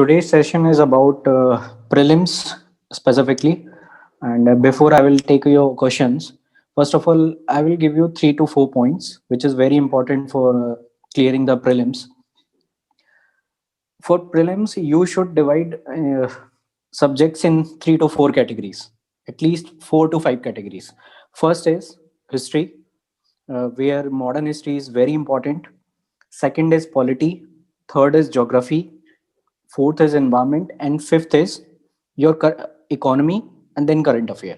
Today's session is about prelims specifically. And before I will take your questions, first of all, I will give you 3 to 4 points, which is very important for clearing the prelims. For prelims, you should divide subjects in 3 to 4 categories, at least 4 to 5 categories. First is history, where modern history is very important. Second is polity. Third is geography. Fourth is environment. And fifth is your economy and then current affair.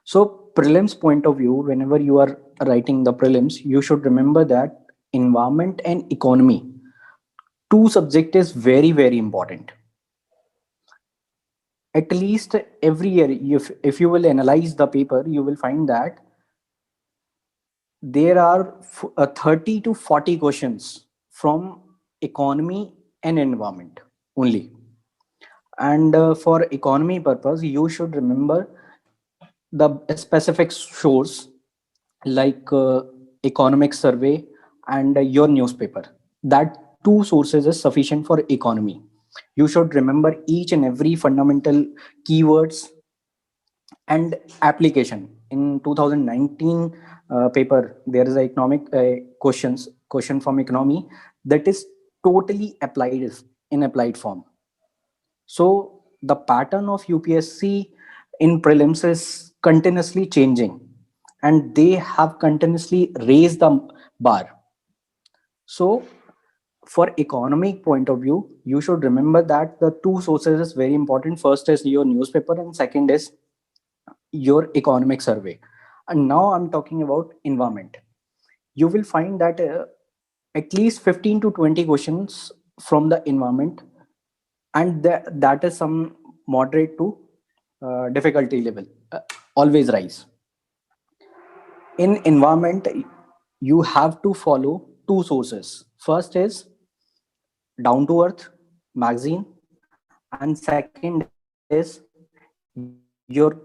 So, prelims point of view, whenever you are writing the prelims, you should remember that environment and economy, two subject is very, very important. At least every year, if you will analyze the paper, you will find that there are 30 to 40 questions from economy and environment only. And for economy purpose, you should remember the specific source like economic survey and your newspaper. That two sources is sufficient for economy. You should remember each and every fundamental keywords and application. In 2019 paper, there is a economic question from economy that is totally applied in applied form. So the pattern of UPSC in prelims is continuously changing, and they have continuously raised the bar. So for economic point of view, you should remember that the two sources is very important. First is your newspaper, and second is your economic survey. And now I'm talking about environment. You will find that at least 15 to 20 questions from the environment, and that is some moderate to difficulty level, always rise. In environment, you have to follow two sources. First is Down to Earth magazine, and second is your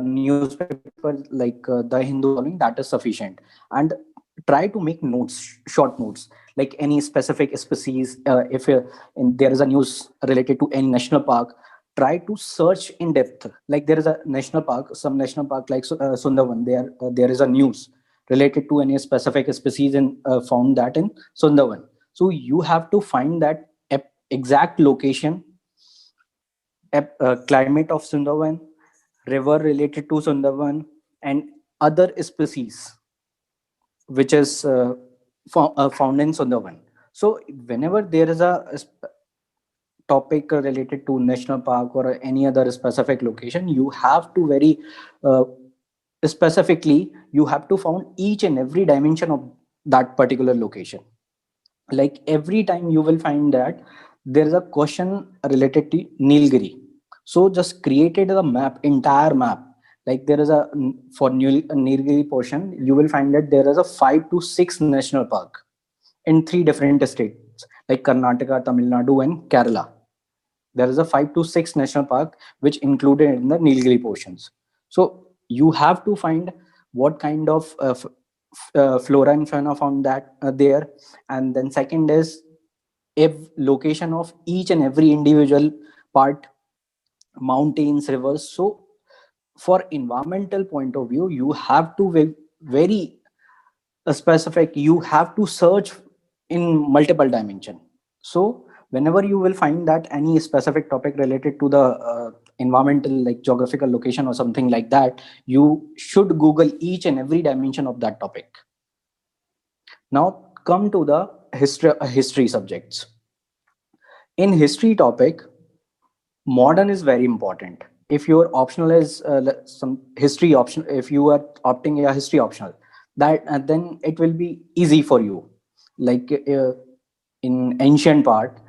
newspaper like the Hindu following, that is sufficient. And try to make notes, short notes, like any specific species. If there is a news related to any national park, try to search in depth. Like there is a national park, some national park like Sundarban, there is a news related to any specific species and found that in Sundarban. So you have to find that exact location, climate of Sundarban, river related to Sundarban, and other species which is found in Sundarban. So whenever there is a topic related to national park or any other specific location, you have to very uh, specifically, you have to found each and every dimension of that particular location. Like every time you will find that there is a question related to Nilgiri. So just created a map, entire map. Like there is a for Nilgiri portion, you will find that there is a 5 to 6 national park in 3 different states like Karnataka, Tamil Nadu, and Kerala. There is a 5 to 6 national park which included in the Nilgiri portions. So you have to find what kind of flora and fauna found that there. And then second is if location of each and every individual part, mountains, rivers. So for environmental point of view, you have to be very specific. You have to search in multiple dimension. So whenever you will find that any specific topic related to the environmental, like geographical location or something like that, you should Google each and every dimension of that topic. Now come to the history subjects. In history topic, modern is very important. If your optional is some history option, if you are opting a history optional, that then it will be easy for you. Like in ancient part,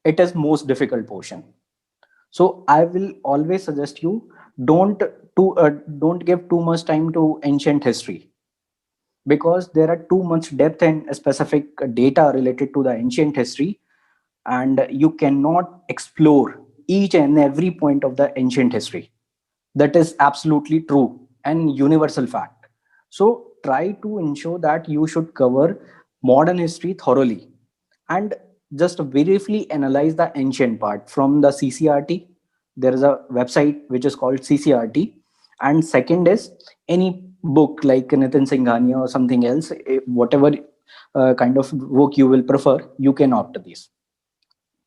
it is most difficult portion. So I will always suggest you don't give too much time to ancient history, because there are too much depth and specific data related to the ancient history, and you cannot explore each and every point of the ancient history. That is absolutely true and universal fact. So try to ensure that you should cover modern history thoroughly. And just briefly analyze the ancient part from the CCRT. There is a website which is called CCRT. And second is any book like Nitin Singhania or something else, whatever kind of book you will prefer, you can opt this.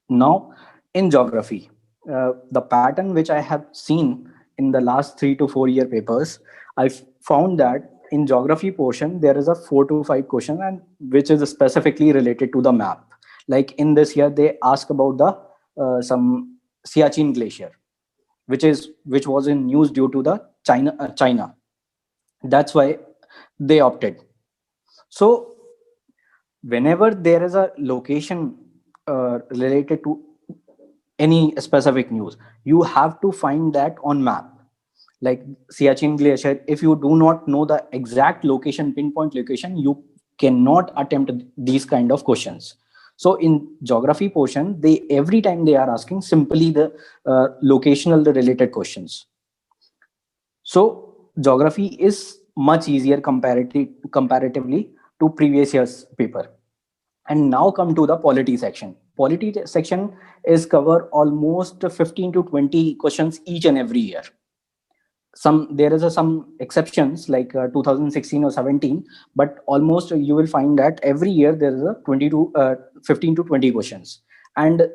Now, in geography, the pattern which I have seen in the last 3 to 4 year papers, I've found that in geography portion there is a 4 to 5 question, and which is specifically related to the map. Like in this year, they ask about the some Siachen glacier, which was in news due to the China. That's why they opted. So whenever there is a location related to any specific news, you have to find that on map. Like Siachen glacier, if you do not know the exact location, pinpoint location, you cannot attempt these kind of questions. So in geography portion, they every time they are asking simply the locational related questions. So geography is much easier comparatively to previous year's paper. And now come to the polity section. Polity section is cover almost 15 to 20 questions each and every year. Some there is some exceptions like 2016 or 17, but almost you will find that every year there is a 20 to 15 to 20 questions. And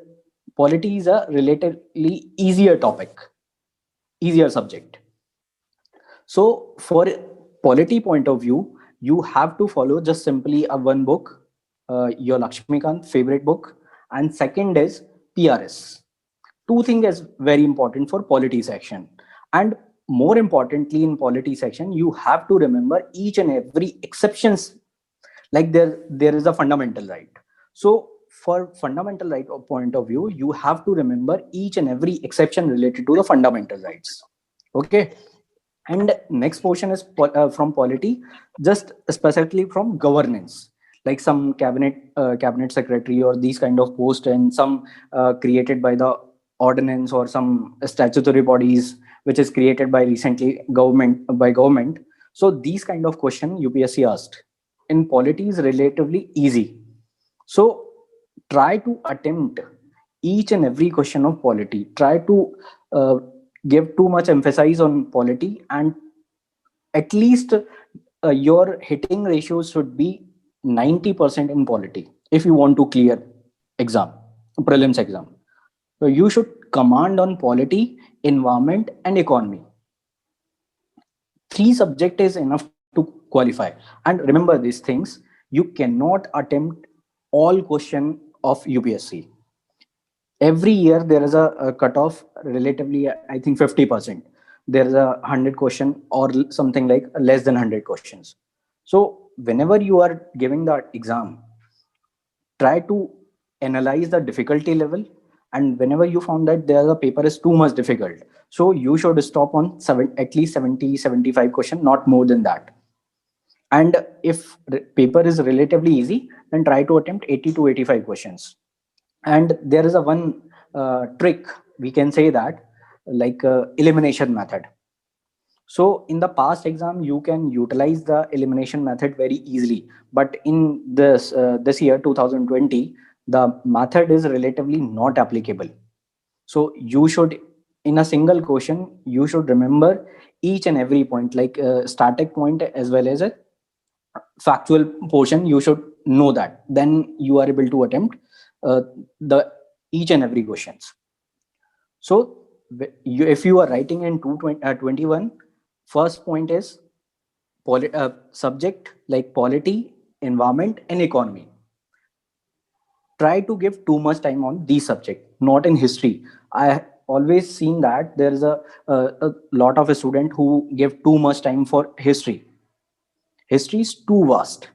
polity is a relatively easier topic, easier subject. So for polity point of view, you have to follow just simply a one book, your Lakshmikant favorite book, and second is PRS. Two things is very important for polity section. And more importantly, in polity section, you have to remember each and every exceptions. Like there is a fundamental right. So for fundamental right point of view, you have to remember each and every exception related to the fundamental rights. Okay. And next portion is from polity, just specifically from governance, like some cabinet secretary or these kind of post, and some created by the ordinance or some statutory bodies which is created by recently government. So these kind of question UPSC asked in polity is relatively easy. So try to attempt each and every question of polity. Try to give too much emphasis on polity, and at least your hitting ratios should be 90% in polity if you want to clear exam, prelims exam. So you should command on polity, environment, and economy. Three subject is enough to qualify. And remember these things, you cannot attempt all question of UPSC. Every year there is a cutoff relatively, I think 50%. There is a 100 question or something like less than 100 questions. So whenever you are giving the exam, try to analyze the difficulty level. And whenever you found that the paper is too much difficult, so you should stop on at least 70 75 question, not more than that. And if paper is relatively easy, then try to attempt 80 to 85 questions. And there is a one trick, we can say that, like elimination method. So in the past exam, you can utilize the elimination method very easily. But in this year 2020, the method is relatively not applicable. So you should, in a single question, you should remember each and every point, like static point as well as a factual portion. You should know that. Then you are able to attempt the each and every questions. So if you are writing in 221, first point is subject like polity, environment, and economy. Try to give too much time on these subject, not in history. I always seen that there is a lot of a student who give too much time for history. History is too vast.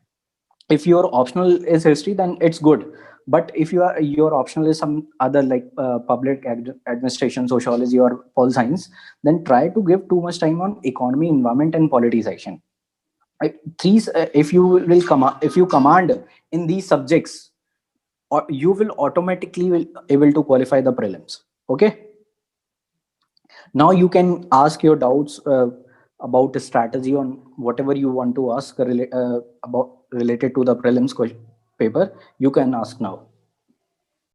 If your optional is history, then it's good. But if your optional is some other like public administration, sociology, or pol science, then try to give too much time on economy, environment, and polity section. If you will if you command in these subjects, or you will automatically will able to qualify the prelims. Okay. Now you can ask your doubts about the strategy on whatever you want to ask about related to the prelims paper. You can ask now.